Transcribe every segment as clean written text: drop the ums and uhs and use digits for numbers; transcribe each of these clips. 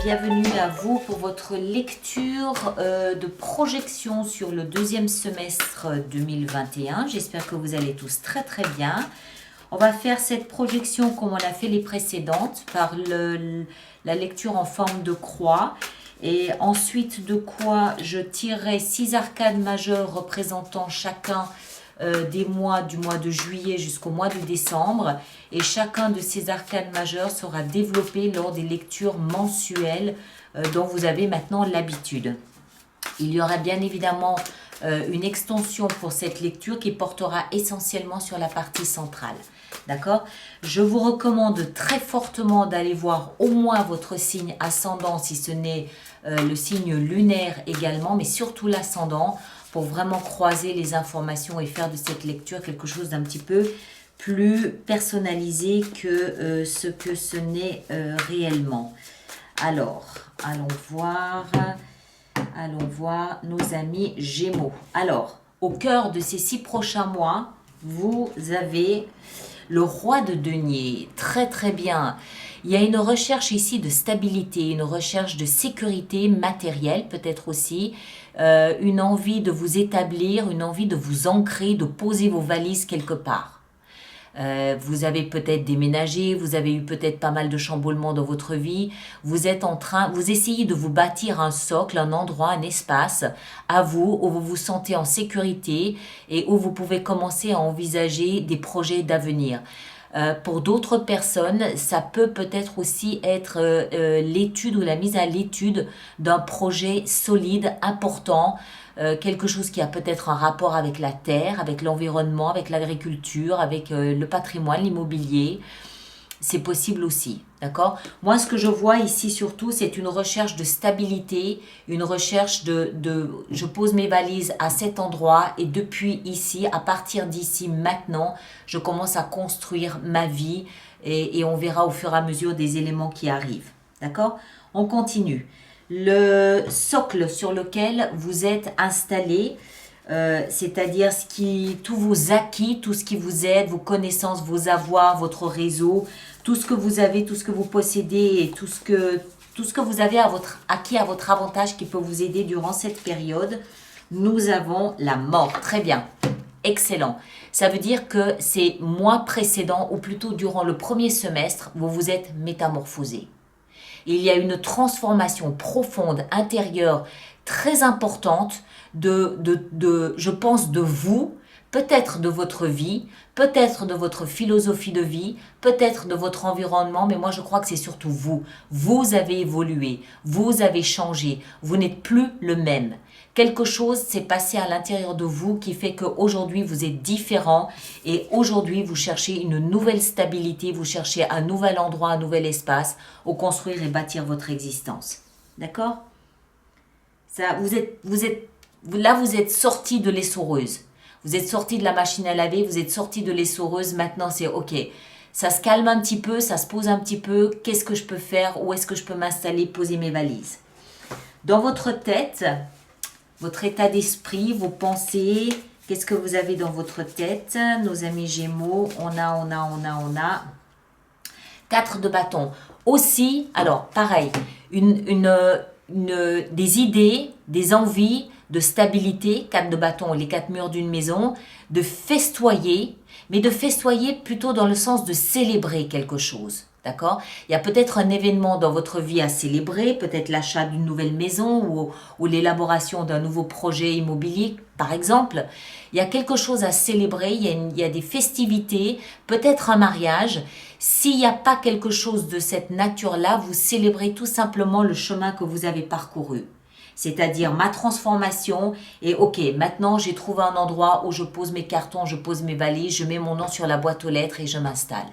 bienvenue à vous pour votre lecture de projection sur le deuxième semestre 2021. J'espère que vous allez tous très très bien. On va faire cette projection comme on a fait les précédentes par la lecture en forme de croix. Et ensuite de quoi je tirerai 6 arcades majeures représentant chacun des mois du mois de juillet jusqu'au mois de décembre. Et chacun de ces arcades majeures sera développé lors des lectures mensuelles dont vous avez maintenant l'habitude. Il y aura bien évidemment une extension pour cette lecture qui portera essentiellement sur la partie centrale. D'accord? Je vous recommande très fortement d'aller voir au moins votre signe ascendant, si ce n'est le signe lunaire également, mais surtout l'ascendant, pour vraiment croiser les informations et faire de cette lecture quelque chose d'un petit peu plus personnalisé que ce n'est réellement. Alors, allons voir nos amis Gémeaux. Alors, au cœur de ces 6 prochains mois, vous avez le roi de denier. Très très bien. Il y a une recherche ici de stabilité, une recherche de sécurité matérielle peut-être aussi, une envie de vous établir, une envie de vous ancrer, de poser vos valises quelque part. Vous avez peut-être déménagé, vous avez eu peut-être pas mal de chamboulements dans votre vie, vous essayez de vous bâtir un socle, un endroit, un espace à vous où vous vous sentez en sécurité et où vous pouvez commencer à envisager des projets d'avenir. Pour d'autres personnes, ça peut peut-être aussi être l'étude ou la mise à l'étude d'un projet solide, important, quelque chose qui a peut-être un rapport avec la terre, avec l'environnement, avec l'agriculture, avec le patrimoine, l'immobilier. C'est possible aussi, d'accord? Moi, ce que je vois ici surtout, c'est une recherche de stabilité, une recherche je pose mes valises à cet endroit et depuis ici, à partir d'ici maintenant, je commence à construire ma vie et on verra au fur et à mesure des éléments qui arrivent, d'accord? On continue. Le socle sur lequel vous êtes installé, c'est-à-dire tous vos acquis, tout ce qui vous aide, vos connaissances, vos avoirs, votre réseau, tout ce que vous avez, tout ce que vous possédez et tout ce que vous avez acquis à votre avantage qui peut vous aider durant cette période. Nous avons la mort. Très bien. Excellent. Ça veut dire que ces mois précédents, ou plutôt durant le premier semestre, vous vous êtes métamorphosé. Il y a une transformation profonde, intérieure, très importante je pense, de vous, peut-être de votre vie, peut-être de votre philosophie de vie, peut-être de votre environnement, mais moi je crois que c'est surtout vous. Vous avez évolué, vous avez changé, vous n'êtes plus le même. Quelque chose s'est passé à l'intérieur de vous qui fait qu'aujourd'hui vous êtes différent et aujourd'hui vous cherchez une nouvelle stabilité, vous cherchez un nouvel endroit, un nouvel espace où construire et bâtir votre existence. D'accord? Là, vous êtes sorti de l'essoreuse. Vous êtes sorti de la machine à laver, vous êtes sorti de l'essoreuse. Maintenant, c'est OK. Ça se calme un petit peu, ça se pose un petit peu. Qu'est-ce que je peux faire? Où est-ce que je peux m'installer, poser mes valises? Dans votre tête, votre état d'esprit, vos pensées, qu'est-ce que vous avez dans votre tête? Nos amis Gémeaux, on a 4 de bâton. Aussi, alors, pareil, des idées, des envies de stabilité, 4 de bâton, les 4 murs d'une maison, de festoyer, mais de festoyer plutôt dans le sens de célébrer quelque chose. D'accord? Il y a peut-être un événement dans votre vie à célébrer, peut-être l'achat d'une nouvelle maison ou l'élaboration d'un nouveau projet immobilier, par exemple. Il y a quelque chose à célébrer, il y a des festivités, peut-être un mariage. S'il n'y a pas quelque chose de cette nature-là, vous célébrez tout simplement le chemin que vous avez parcouru. C'est-à-dire ma transformation et OK, maintenant j'ai trouvé un endroit où je pose mes cartons, je pose mes valises, je mets mon nom sur la boîte aux lettres et je m'installe.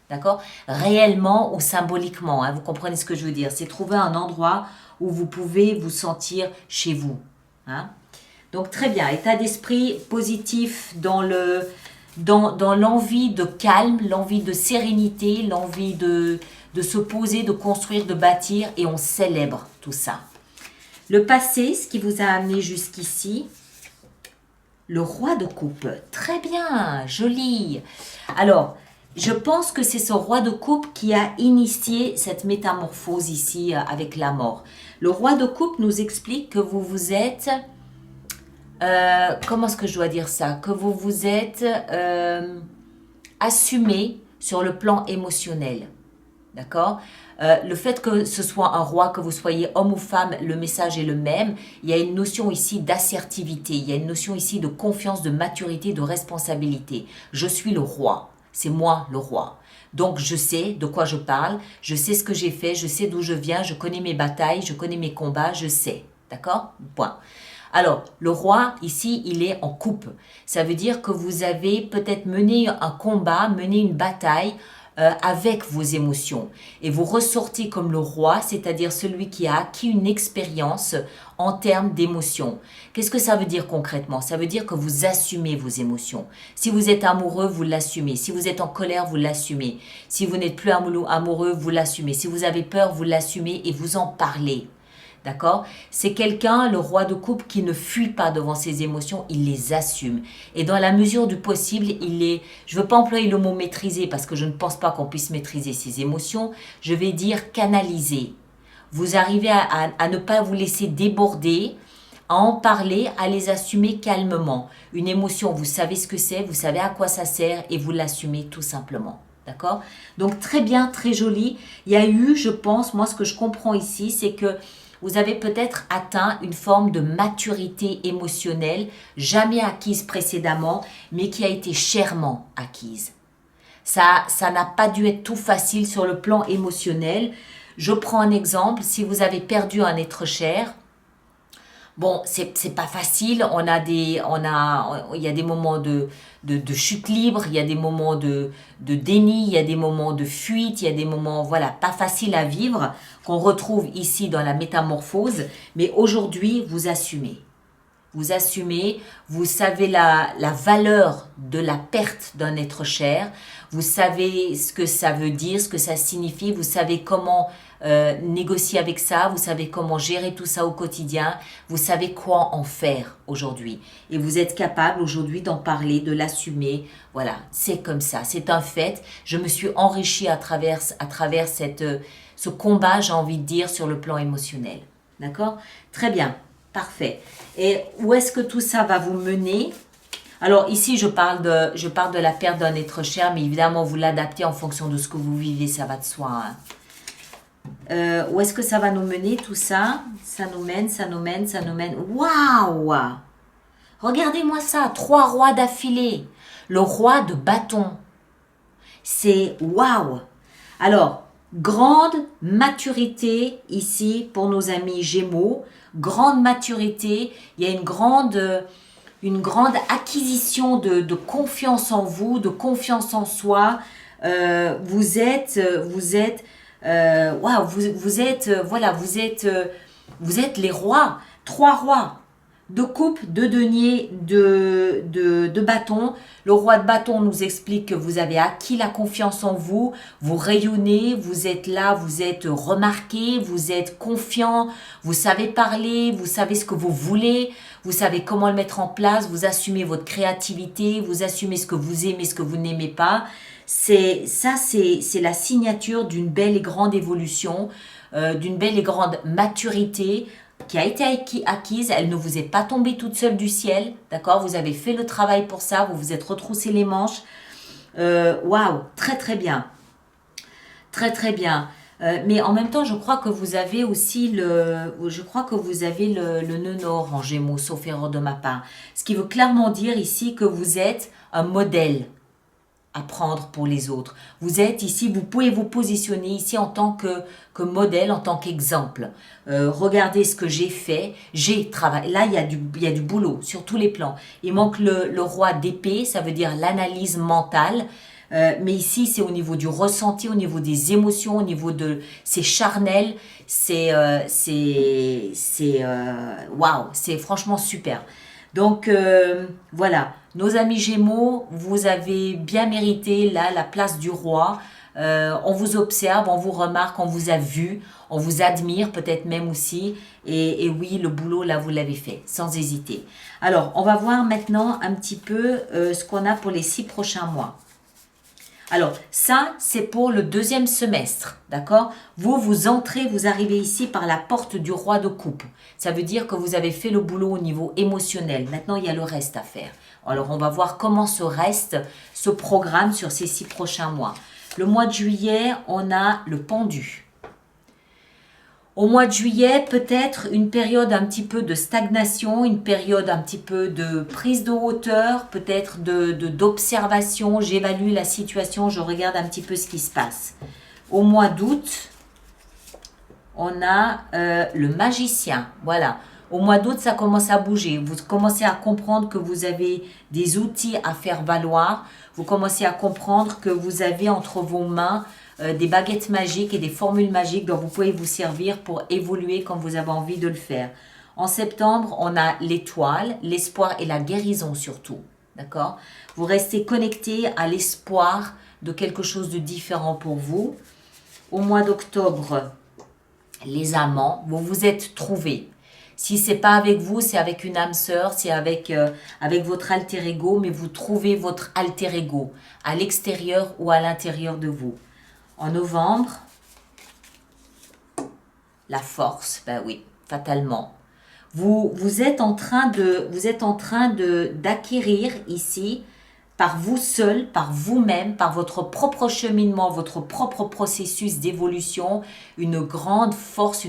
D'accord? Réellement ou symboliquement, hein, vous comprenez ce que je veux dire. C'est trouver un endroit où vous pouvez vous sentir chez vous. Hein? Donc très bien, état d'esprit positif dans l'envie de calme, l'envie de sérénité, l'envie de se poser, de construire, de bâtir et on célèbre tout ça. Le passé, ce qui vous a amené jusqu'ici, le roi de coupe. Très bien, joli. Alors, Je pense que c'est ce roi de coupe qui a initié cette métamorphose ici avec la mort. Le roi de coupe nous explique que vous vous êtes... comment est-ce que je dois dire ça? Que vous vous êtes assumé sur le plan émotionnel. D'accord? Le fait que ce soit un roi, que vous soyez homme ou femme, le message est le même. Il y a une notion ici d'assertivité, il y a une notion ici de confiance, de maturité, de responsabilité. Je suis le roi, c'est moi le roi. Donc je sais de quoi je parle, je sais ce que j'ai fait, je sais d'où je viens, je connais mes batailles, je connais mes combats, je sais. D'accord? Point. Alors, le roi, ici, il est en coupe. Ça veut dire que vous avez peut-être mené un combat, mené une bataille avec vos émotions. Et vous ressortez comme le roi, c'est-à-dire celui qui a acquis une expérience en termes d'émotions. Qu'est-ce que ça veut dire concrètement? Ça veut dire que vous assumez vos émotions. Si vous êtes amoureux, vous l'assumez. Si vous êtes en colère, vous l'assumez. Si vous n'êtes plus amoureux, vous l'assumez. Si vous avez peur, vous l'assumez et vous en parlez. D'accord? C'est quelqu'un, le roi de coupe, qui ne fuit pas devant ses émotions, il les assume. Et dans la mesure du possible, je ne veux pas employer le mot maîtriser parce que je ne pense pas qu'on puisse maîtriser ses émotions, je vais dire canaliser. Vous arrivez à ne pas vous laisser déborder, à en parler, à les assumer calmement. Une émotion, vous savez ce que c'est, vous savez à quoi ça sert et vous l'assumez tout simplement. D'accord? Donc très bien, très joli. Il y a eu, je pense, moi ce que je comprends ici, c'est que vous avez peut-être atteint une forme de maturité émotionnelle, jamais acquise précédemment, mais qui a été chèrement acquise. Ça n'a pas dû être tout facile sur le plan émotionnel. Je prends un exemple, si vous avez perdu un être cher, bon, c'est pas facile. Il y a des moments de chute libre, il y a des moments de déni, il y a des moments de fuite, il y a des moments, voilà, pas faciles à vivre qu'on retrouve ici dans la métamorphose. Mais aujourd'hui, vous assumez. Vous assumez, vous savez la valeur de la perte d'un être cher, vous savez ce que ça veut dire, ce que ça signifie, vous savez comment négocier avec ça, vous savez comment gérer tout ça au quotidien, vous savez quoi en faire aujourd'hui. Et vous êtes capable aujourd'hui d'en parler, de l'assumer. Voilà, c'est comme ça, c'est un fait. Je me suis enrichie à travers ce combat, j'ai envie de dire, sur le plan émotionnel. D'accord? Très bien. Parfait. Et où est-ce que tout ça va vous mener? Alors ici, je parle de la perte d'un être cher, mais évidemment, vous l'adaptez en fonction de ce que vous vivez, ça va de soi. Hein. Où est-ce que ça va nous mener, tout ça? Ça nous mène, ça nous mène, ça nous mène. Waouh! Regardez-moi ça, 3 rois d'affilée. Le roi de bâton. C'est waouh! Alors, grande maturité ici pour nos amis Gémeaux. Grande maturité, il y a une grande acquisition de confiance en vous, de confiance en soi. Vous êtes les rois, 3 rois. De coupe, de denier, de bâton. Le roi de bâton nous explique que vous avez acquis la confiance en vous, vous rayonnez, vous êtes là, vous êtes remarqué, vous êtes confiant, vous savez parler, vous savez ce que vous voulez, vous savez comment le mettre en place, vous assumez votre créativité, vous assumez ce que vous aimez, ce que vous n'aimez pas. C'est la signature d'une belle et grande évolution, d'une belle et grande maturité, qui a été acquise, elle ne vous est pas tombée toute seule du ciel, d'accord? Vous avez fait le travail pour ça, vous vous êtes retroussé les manches. Waouh, très très bien. Très très bien. Mais en même temps, je crois que vous avez aussi le nœud nord en Gémeaux, sauf erreur de ma part. Ce qui veut clairement dire ici que vous êtes un modèle à prendre pour les autres. Vous êtes ici, vous pouvez vous positionner ici en tant que modèle, en tant qu'exemple. Regardez ce que j'ai fait, j'ai travaillé. Là, il y a du boulot sur tous les plans. Il manque le roi d'épée, ça veut dire l'analyse mentale. Mais ici, c'est au niveau du ressenti, au niveau des émotions, au niveau de... C'est charnel, waouh, c'est franchement super. Donc, voilà, nos amis Gémeaux, vous avez bien mérité là la place du roi. On vous observe, on vous remarque, on vous a vu, on vous admire peut-être même aussi. Et oui, le boulot, là, vous l'avez fait, sans hésiter. Alors, on va voir maintenant un petit peu ce qu'on a pour les 6 prochains mois. Alors, ça, c'est pour le deuxième semestre, d'accord? Vous entrez, vous arrivez ici par la porte du roi de coupe. Ça veut dire que vous avez fait le boulot au niveau émotionnel. Maintenant, il y a le reste à faire. Alors, on va voir comment ce reste se programme sur ces 6 prochains mois. Le mois de juillet, on a le pendu. Au mois de juillet, peut-être une période un petit peu de stagnation, une période un petit peu de prise de hauteur, peut-être d'observation. J'évalue la situation, je regarde un petit peu ce qui se passe. Au mois d'août, on a le magicien. Voilà. Au mois d'août, ça commence à bouger. Vous commencez à comprendre que vous avez des outils à faire valoir. Vous commencez à comprendre que vous avez entre vos mains des baguettes magiques et des formules magiques dont vous pouvez vous servir pour évoluer comme vous avez envie de le faire. En septembre, on a l'étoile, l'espoir et la guérison surtout. D'accord? Vous restez connecté à l'espoir de quelque chose de différent pour vous. Au mois d'octobre, les amants, vous vous êtes trouvés. Si c'est pas avec vous, c'est avec une âme sœur, c'est avec votre alter ego, mais vous trouvez votre alter ego à l'extérieur ou à l'intérieur de vous. En novembre, la force, ben oui, fatalement. Vous êtes en train d'acquérir ici, par vous seul, par vous-même, par votre propre cheminement, votre propre processus d'évolution, une grande force,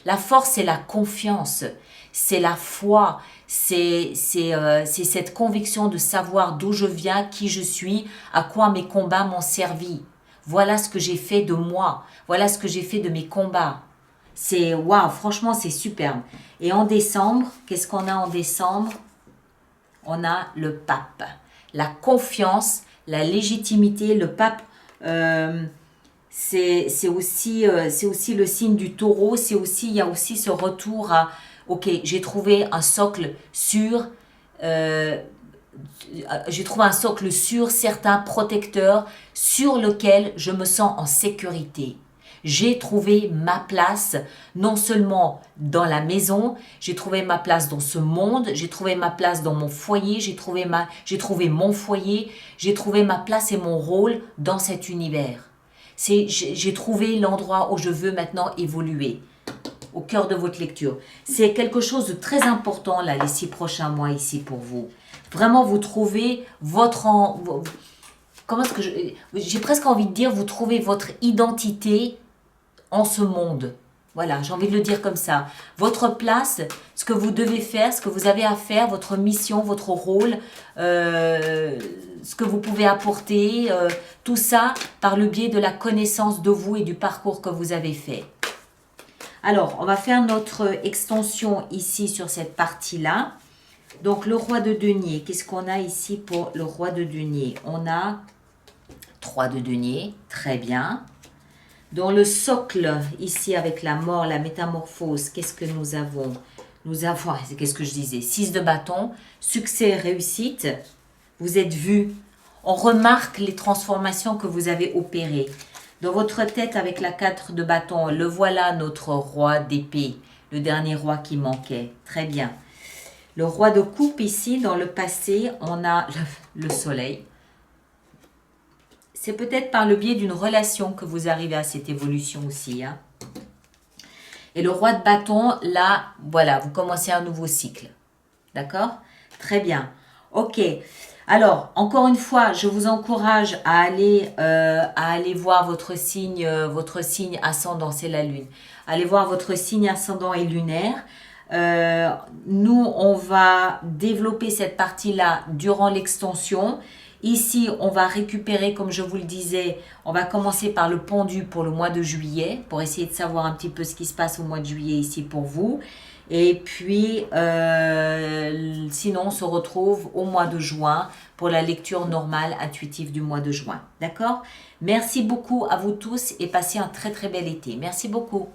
La force, c'est la confiance, c'est la foi, c'est cette conviction de savoir d'où je viens, qui je suis, à quoi mes combats m'ont servi. Voilà ce que j'ai fait de moi. Voilà ce que j'ai fait de mes combats. C'est waouh, franchement, c'est superbe. Et en décembre, qu'est-ce qu'on a en décembre? On a le pape. La confiance, la légitimité. Le pape, c'est aussi le signe du taureau. Il y a aussi ce retour à, ok, j'ai trouvé un socle sûr. J'ai trouvé un socle sûr, certain, protecteur, sur lequel je me sens en sécurité. J'ai trouvé ma place, non seulement dans la maison, j'ai trouvé ma place dans ce monde, j'ai trouvé ma place dans mon foyer, j'ai trouvé mon foyer, j'ai trouvé ma place et mon rôle dans cet univers. J'ai trouvé l'endroit où je veux maintenant évoluer, au cœur de votre lecture. C'est quelque chose de très important, là, les 6 prochains mois ici pour vous. Vraiment, vous trouvez comment est-ce que j'ai presque envie de dire, vous trouvez votre identité en ce monde. Voilà, j'ai envie de le dire comme ça. Votre place, ce que vous devez faire, ce que vous avez à faire, votre mission, votre rôle, ce que vous pouvez apporter, tout ça par le biais de la connaissance de vous et du parcours que vous avez fait. Alors, on va faire notre extension ici sur cette partie-là. Donc, le roi de denier, qu'est-ce qu'on a ici pour le roi de denier? On a 3 de denier, très bien. Dans le socle, ici, avec la mort, la métamorphose, qu'est-ce que nous avons? Nous avons, qu'est-ce que je disais? 6 de bâton, succès et réussite. Vous êtes vu. On remarque les transformations que vous avez opérées. Dans votre tête, avec la 4 de bâton, le voilà notre roi d'épée, le dernier roi qui manquait. Très bien. Le roi de coupe ici, dans le passé, on a le soleil. C'est peut-être par le biais d'une relation que vous arrivez à cette évolution aussi. Hein. Et le roi de bâton, là, voilà, vous commencez un nouveau cycle. D'accord? Très bien. Ok. Alors, encore une fois, je vous encourage à aller voir votre signe ascendant, c'est la lune. Allez voir votre signe ascendant et lunaire. Nous, on va développer cette partie-là durant l'extension. Ici, on va récupérer, comme je vous le disais, on va commencer par le pendu pour le mois de juillet, pour essayer de savoir un petit peu ce qui se passe au mois de juillet ici pour vous. Et puis, sinon, on se retrouve au mois de juin pour la lecture normale, intuitive du mois de juin. D'accord? Merci beaucoup à vous tous et passez un très très bel été. Merci beaucoup.